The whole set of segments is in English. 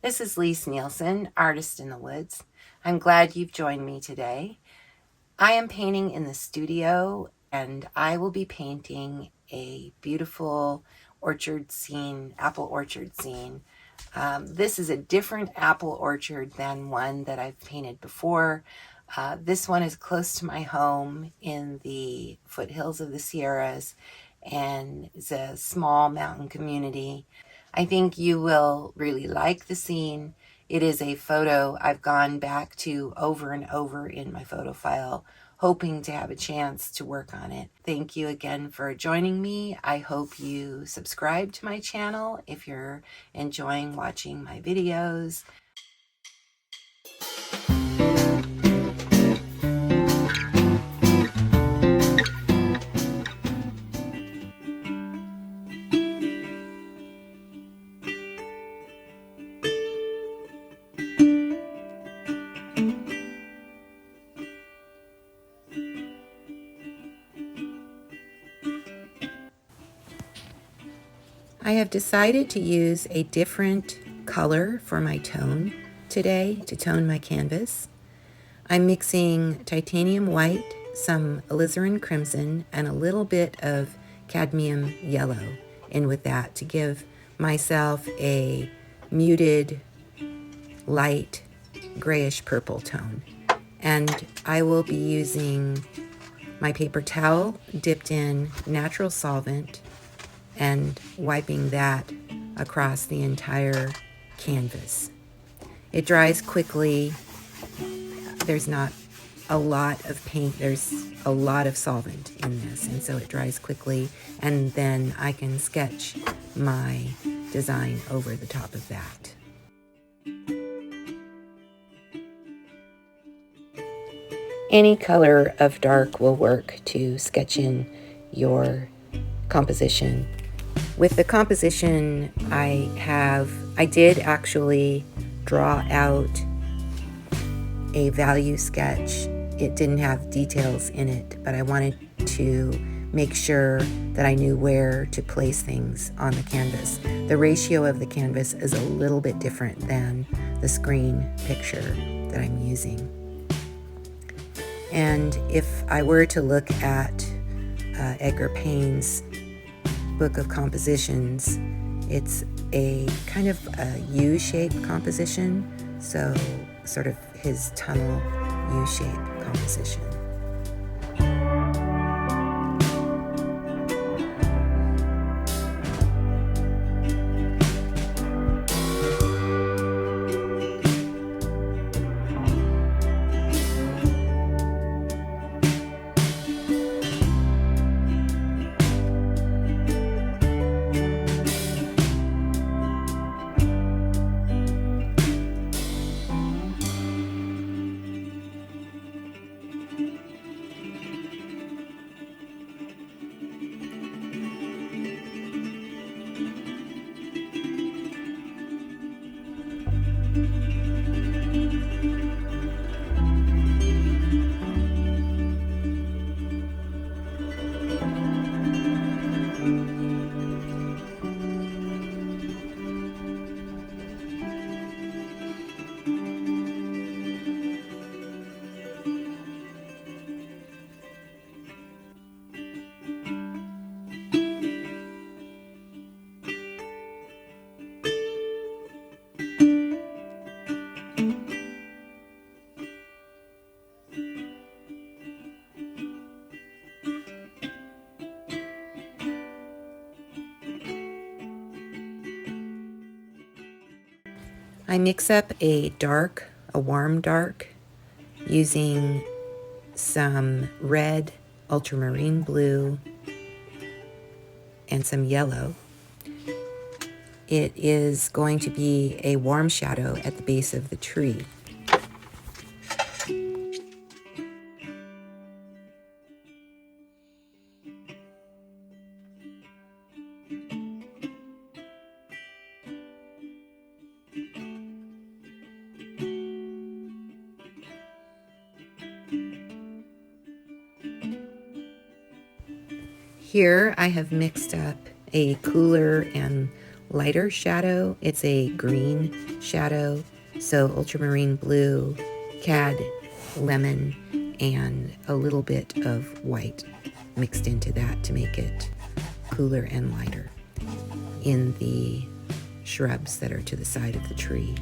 This is Lis Nielsen, Artist in the Woods. I'm glad you've joined me today. I am painting in the studio and I will be painting a beautiful orchard scene, apple orchard scene. This is a different apple orchard than one that I've painted before. This one is close to my home in the foothills of the Sierras and is a small mountain community. I think you will really like the scene. It is a photo I've gone back to over and over in my photo file, hoping to have a chance to work on it. Thank you again for joining me. I hope you subscribe to my channel if you're enjoying watching my videos. I have decided to use a different color for my tone today to tone my canvas. I'm mixing titanium white, some alizarin crimson, and a little bit of cadmium yellow in with that to give myself a muted, light, grayish purple tone. And I will be using my paper towel dipped in natural solvent and wiping that across the entire canvas. It dries quickly. There's not a lot of paint, there's a lot of solvent in this, and so it dries quickly, and then I can sketch my design over the top of that. Any color of dark will work to sketch in your composition. With the composition I did actually draw out a value sketch. It didn't have details in it, but I wanted to make sure that I knew where to place things on the canvas. The ratio of the canvas is a little bit different than the screen picture that I'm using. And if I were to look at Edgar Paint's book of compositions, it's a kind of a U-shaped composition, so sort of his tunnel U-shaped composition. I mix up a warm dark, using some red, ultramarine blue, and some yellow. It is going to be a warm shadow at the base of the tree. Here I have mixed up a cooler and lighter shadow. It's a green shadow, so ultramarine blue, cad lemon, and a little bit of white mixed into that to make it cooler and lighter in the shrubs that are to the side of the tree.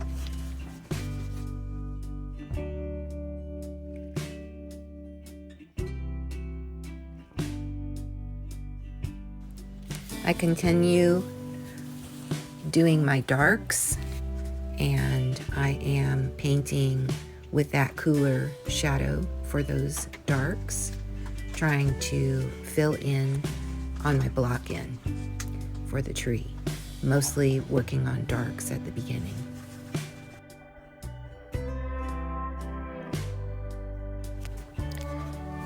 I continue doing my darks, and I am painting with that cooler shadow for those darks, trying to fill in on my block in for the tree, mostly working on darks at the beginning.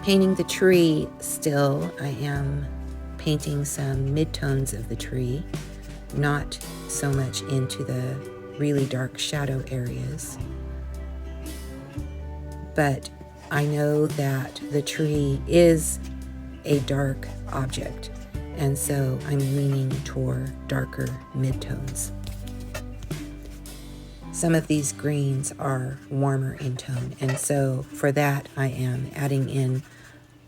Painting the tree still, I am painting some midtones of the tree, not so much into the really dark shadow areas. But I know that the tree is a dark object, and so I'm leaning toward darker midtones. Some of these greens are warmer in tone, and so for that I am adding in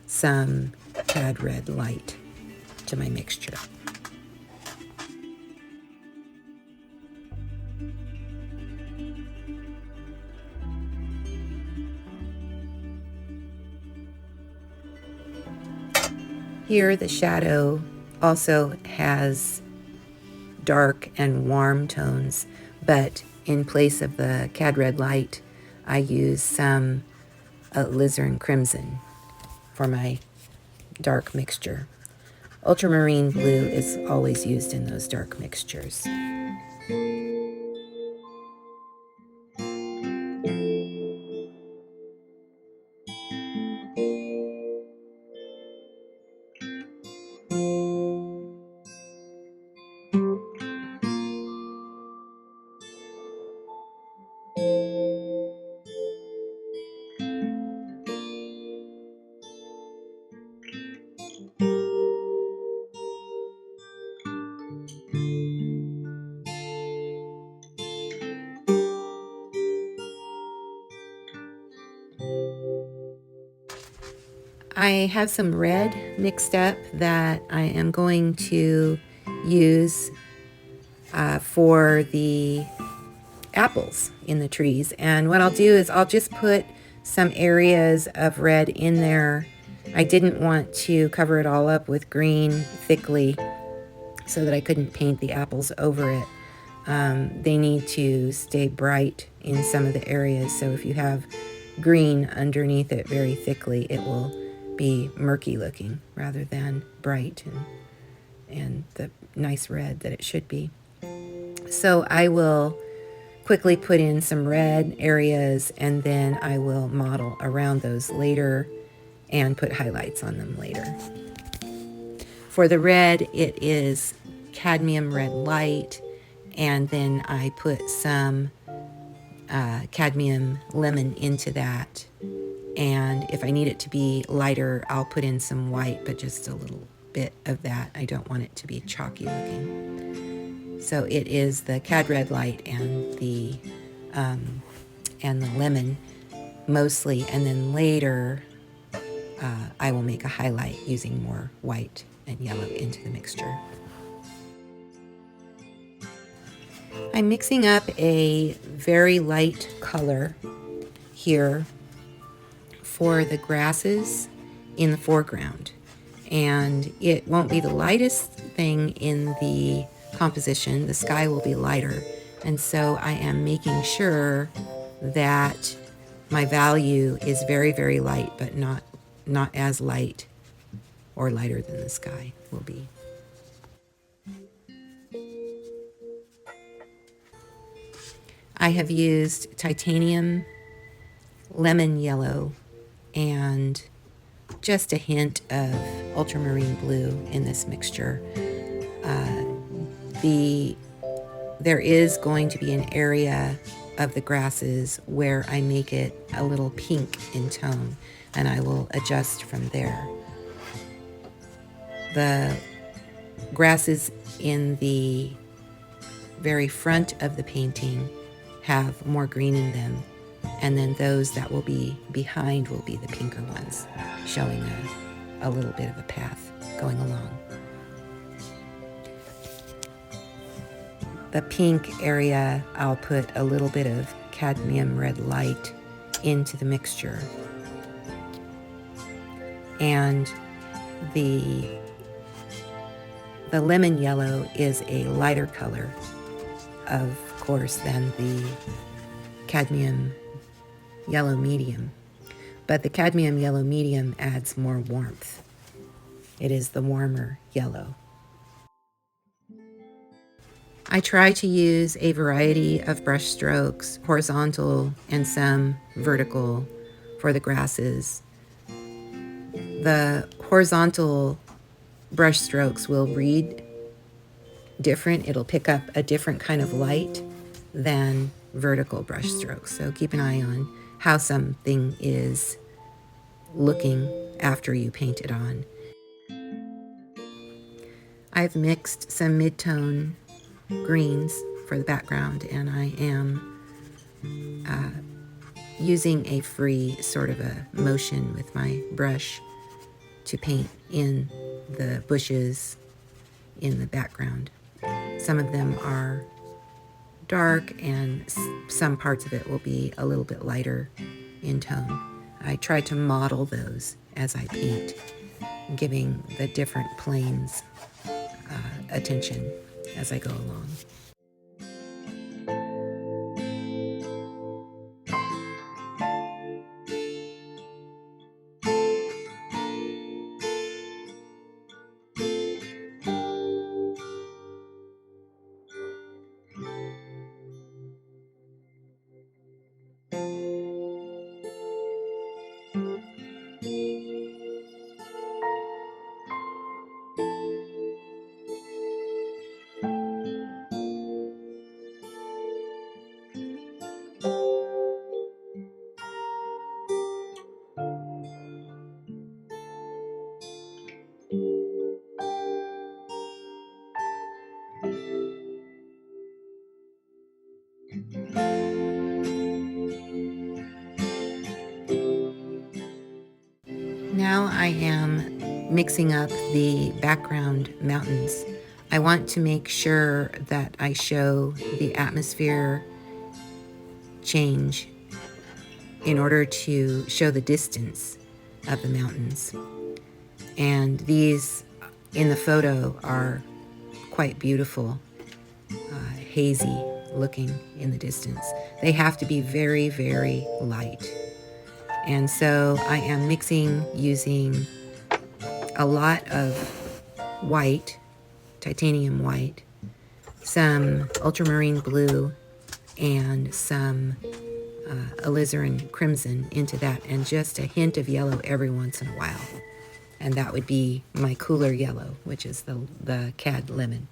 some cad red light to my mixture. Here the shadow also has dark and warm tones, but in place of the cad red light, I use some alizarin crimson for my dark mixture. Ultramarine blue is always used in those dark mixtures. I have some red mixed up that I am going to use for the apples in the trees. And what I'll do is I'll just put some areas of red in there. I didn't want to cover it all up with green thickly so that I couldn't paint the apples over it. They need to stay bright in some of the areas, so if you have green underneath it very thickly, it will be murky looking rather than bright and the nice red that it should be. So I will quickly put in some red areas, and then I will model around those later and put highlights on them later. For the red, it is cadmium red light, and then I put some cadmium lemon into that. And if I need it to be lighter, I'll put in some white, but just a little bit of that. I don't want it to be chalky looking. So it is the cad red light and the lemon mostly, and then later I will make a highlight using more white and yellow into the mixture. I'm mixing up a very light color here for the grasses in the foreground, and it won't be the lightest thing in the composition. The sky will be lighter, and so I am making sure that my value is very, very light, but not as light or lighter than the sky will be. I have used titanium lemon yellow and just a hint of ultramarine blue in this mixture. There is going to be an area of the grasses where I make it a little pink in tone, and I will adjust from there. The grasses in the very front of the painting have more green in them, and then those that will be behind will be the pinker ones, showing a little bit of a path going along. The pink area, I'll put a little bit of cadmium red light into the mixture. And the lemon yellow is a lighter color, of course, than the cadmium yellow medium. But the cadmium yellow medium adds more warmth. It is the warmer yellow. I try to use a variety of brush strokes, horizontal and some vertical, for the grasses. The horizontal brush strokes will read different. It'll pick up a different kind of light than vertical brush strokes. So keep an eye on how something is looking after you paint it on. I've mixed some mid-tone greens for the background, and I am using a free sort of a motion with my brush to paint in the bushes in the background. Some of them are dark and some parts of it will be a little bit lighter in tone. I try to model those as I paint, giving the different planes attention as I go along. Now I am mixing up the background mountains. I want to make sure that I show the atmosphere change in order to show the distance of the mountains. And these in the photo are quite beautiful, hazy looking in the distance. They have to be very, very light. And so I am mixing using a lot of white, titanium white, some ultramarine blue, and some alizarin crimson into that, and just a hint of yellow every once in a while. And that would be my cooler yellow, which is the cad lemon.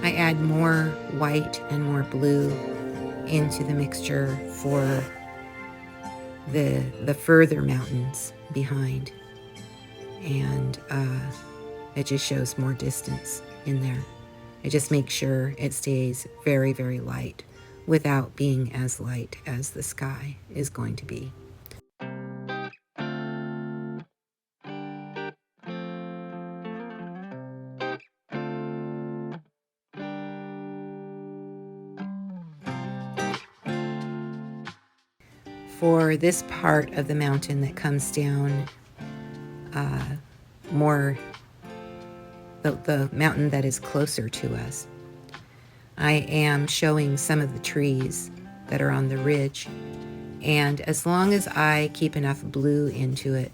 I add more white and more blue into the mixture for the further mountains behind, and it just shows more distance in there. I just make sure it stays very, very light without being as light as the sky is going to be. For this part of the mountain that comes down more, the mountain that is closer to us, I am showing some of the trees that are on the ridge, And as long as I keep enough blue into it,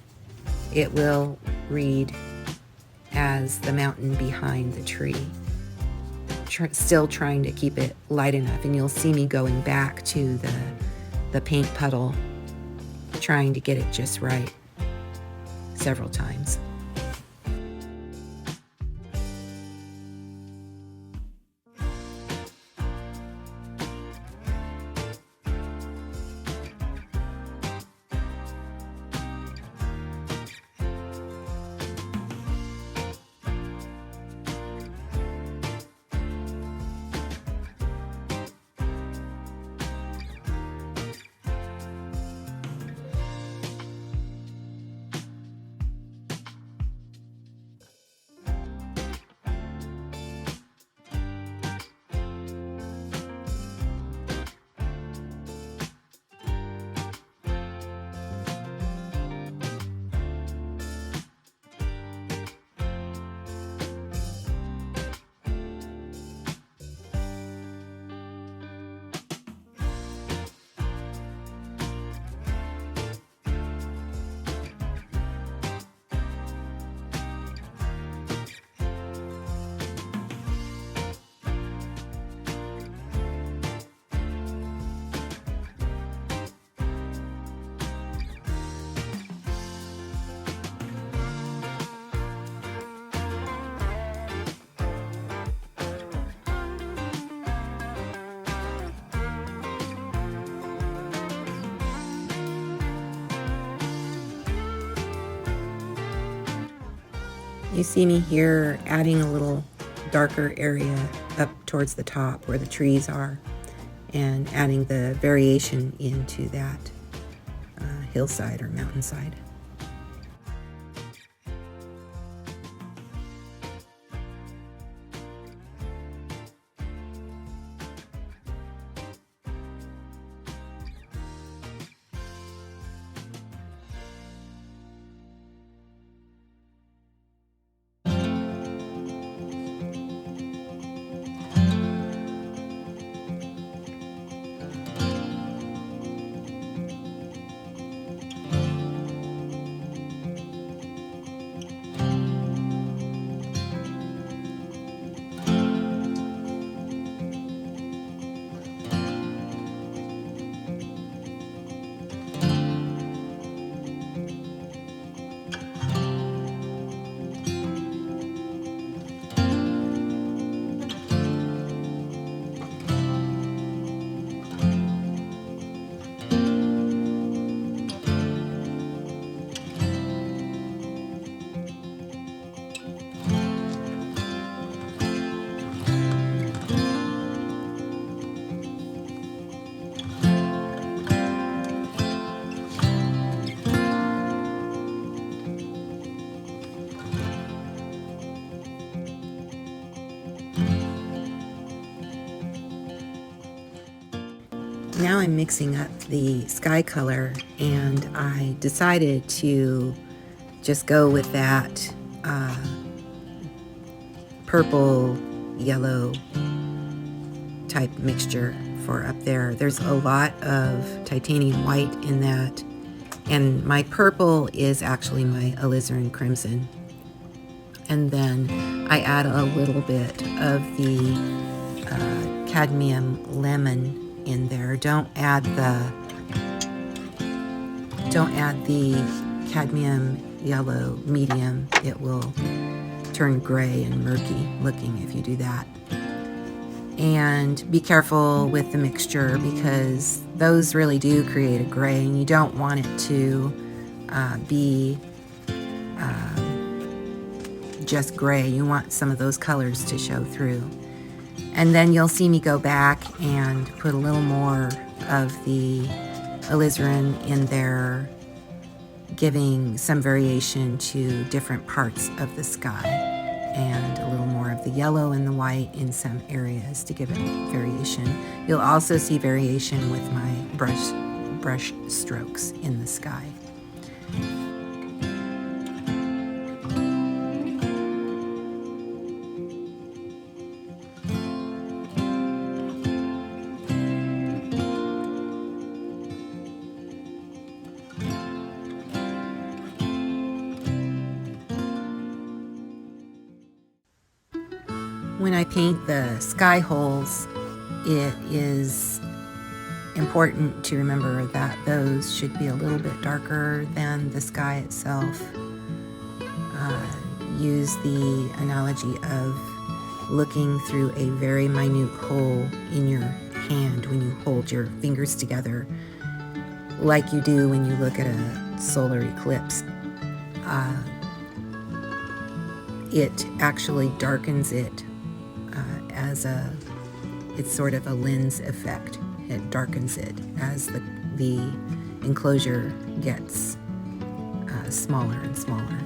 it will read as the mountain behind the tree. Still trying to keep it light enough, and you'll see me going back to the paint puddle, trying to get it just right several times. You see me here adding a little darker area up towards the top where the trees are, and adding the variation into that hillside or mountainside. Now I'm mixing up the sky color, and I decided to just go with that purple yellow type mixture for up there. There's a lot of titanium white in that, and my purple is actually my alizarin crimson. And then I add a little bit of the cadmium lemon in there. Don't add the cadmium yellow medium. It will turn gray and murky looking if you do that. And be careful with the mixture, because those really do create a gray, and you don't want it to be just gray. You want some of those colors to show through. And then you'll see me go back and put a little more of the alizarin in there, giving some variation to different parts of the sky, and a little more of the yellow and the white in some areas to give it variation. You'll also see variation with my brush strokes in the sky. When I paint the sky holes, it is important to remember that those should be a little bit darker than the sky itself. Use the analogy of looking through a very minute hole in your hand when you hold your fingers together, like you do when you look at a solar eclipse. It actually darkens it it's sort of a lens effect. It darkens it as the enclosure gets smaller and smaller.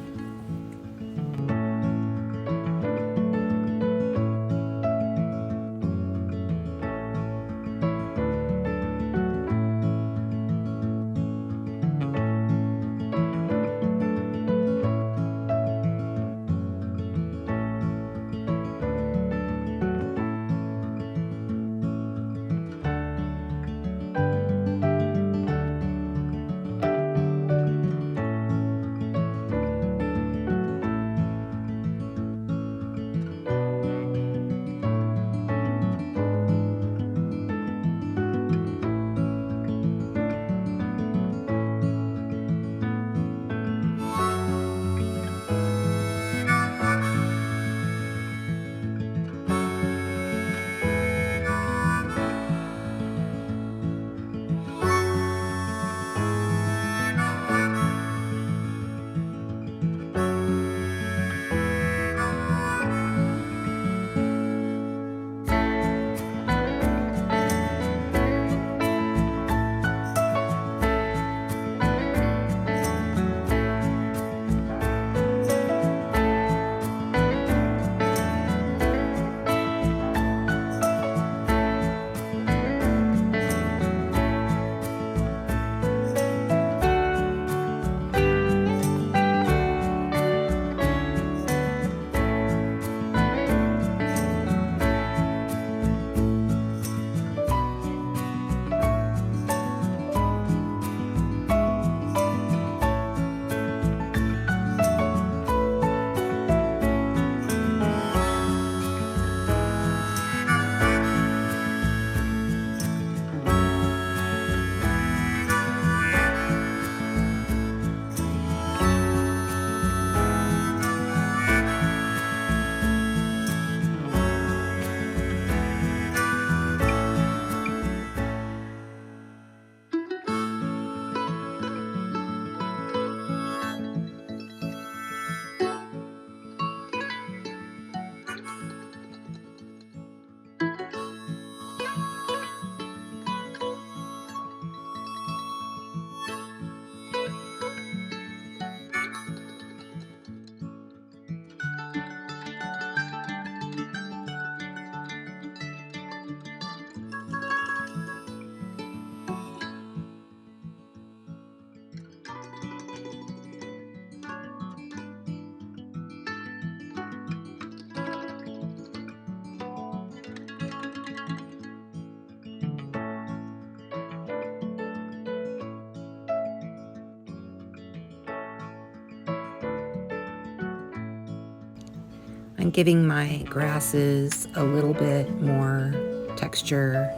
I'm giving my grasses a little bit more texture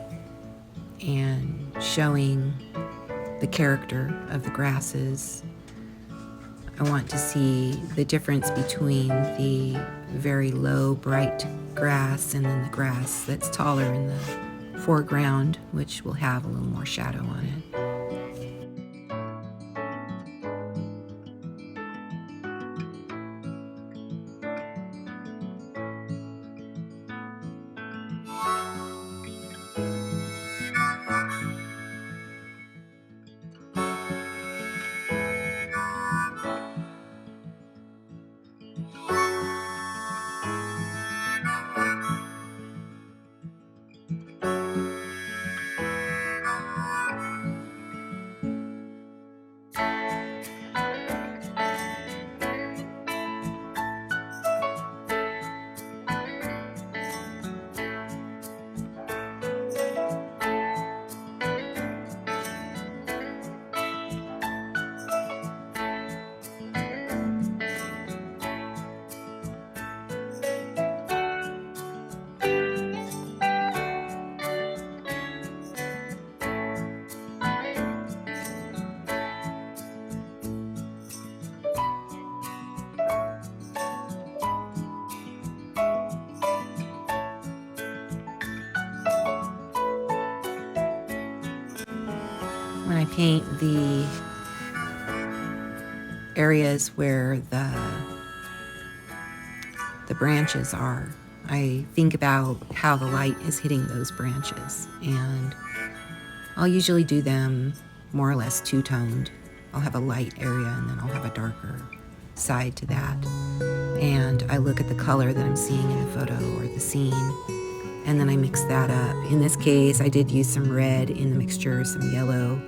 and showing the character of the grasses. I want to see the difference between the very low, bright grass and then the grass that's taller in the foreground, which will have a little more shadow on it. when I paint the areas where the branches are, I think about how the light is hitting those branches, and I'll usually do them more or less two-toned. I'll have a light area and then I'll have a darker side to that. And I look at the color that I'm seeing in the photo or the scene, and then I mix that up. In this case, I did use some red in the mixture, some yellow,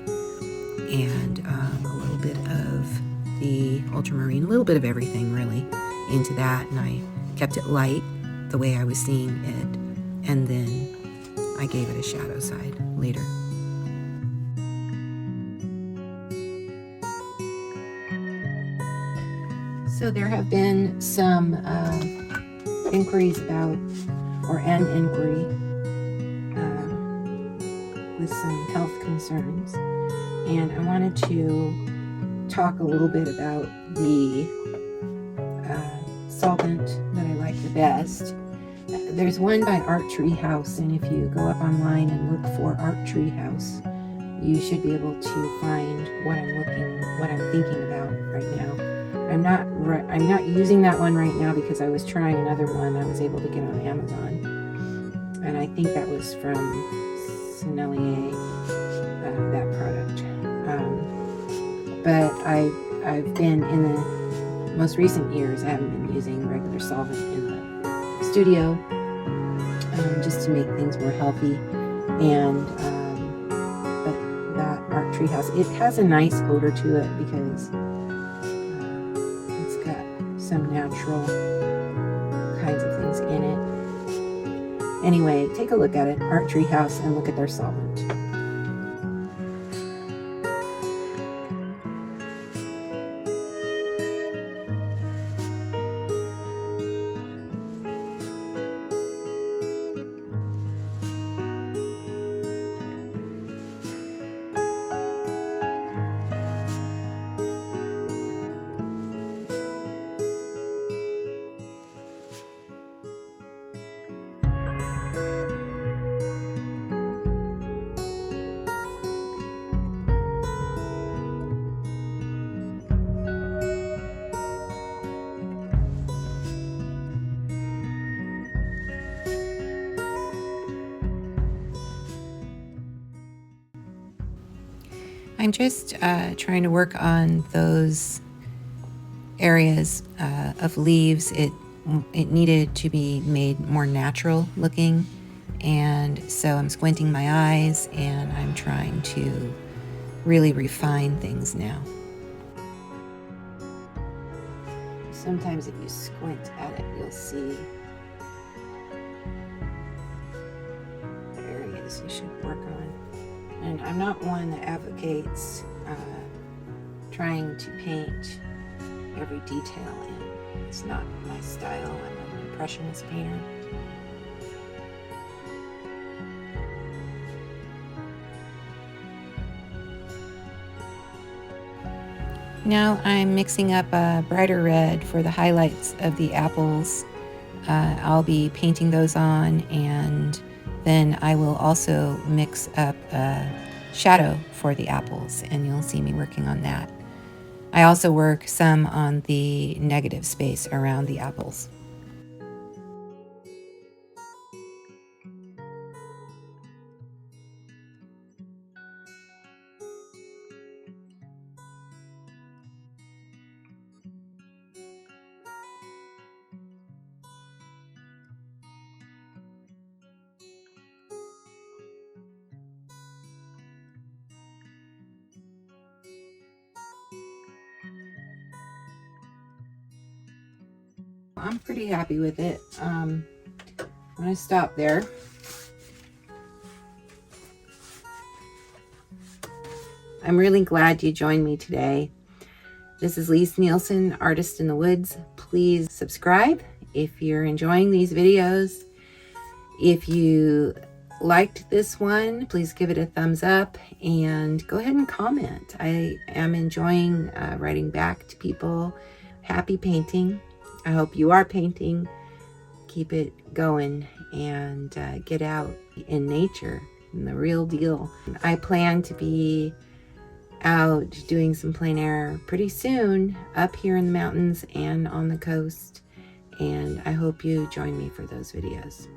and a little bit of the ultramarine, a little bit of everything really into that, and I kept it light the way I was seeing it, and then I gave it a shadow side later. So there have been some inquiries about, or an inquiry with some health concerns, and I wanted to talk a little bit about the solvent that I like the best. There's one by Art Tree House, and if you go up online and look for Art Tree House, you should be able to find what I'm thinking about right now. I'm not using that one right now because I was trying another one I was able to get on Amazon, and I think that was from Sennelier, that product. But I've been in the most recent years, I haven't been using regular solvent in the studio, just to make things more healthy. And but that Art Tree House, it has a nice odor to it because it's got some natural kinds of things in it. Anyway, take a look at it, Art Tree House, and look at their solvent. I'm just trying to work on those areas of leaves. It needed to be made more natural looking, and so I'm squinting my eyes and I'm trying to really refine things now. Sometimes if you squint at it, you'll see the areas you should work on. And I'm not one that advocates trying to paint every detail in. It's not my style. I'm an impressionist painter. Now I'm mixing up a brighter red for the highlights of the apples. I'll be painting those on, and then I will also mix up a shadow for the apples, and you'll see me working on that. I also work some on the negative space around the apples. I'm pretty happy with it. I'm going to stop there. I'm really glad you joined me today. This is Lis Nielsen, Artist in the Woods. Please subscribe if you're enjoying these videos. If you liked this one, please give it a thumbs up and go ahead and comment. I am enjoying writing back to people. Happy painting. I hope you are painting. Keep it going and get out in nature, in the real deal. I plan to be out doing some plein air pretty soon up here in the mountains and on the coast. And I hope you join me for those videos.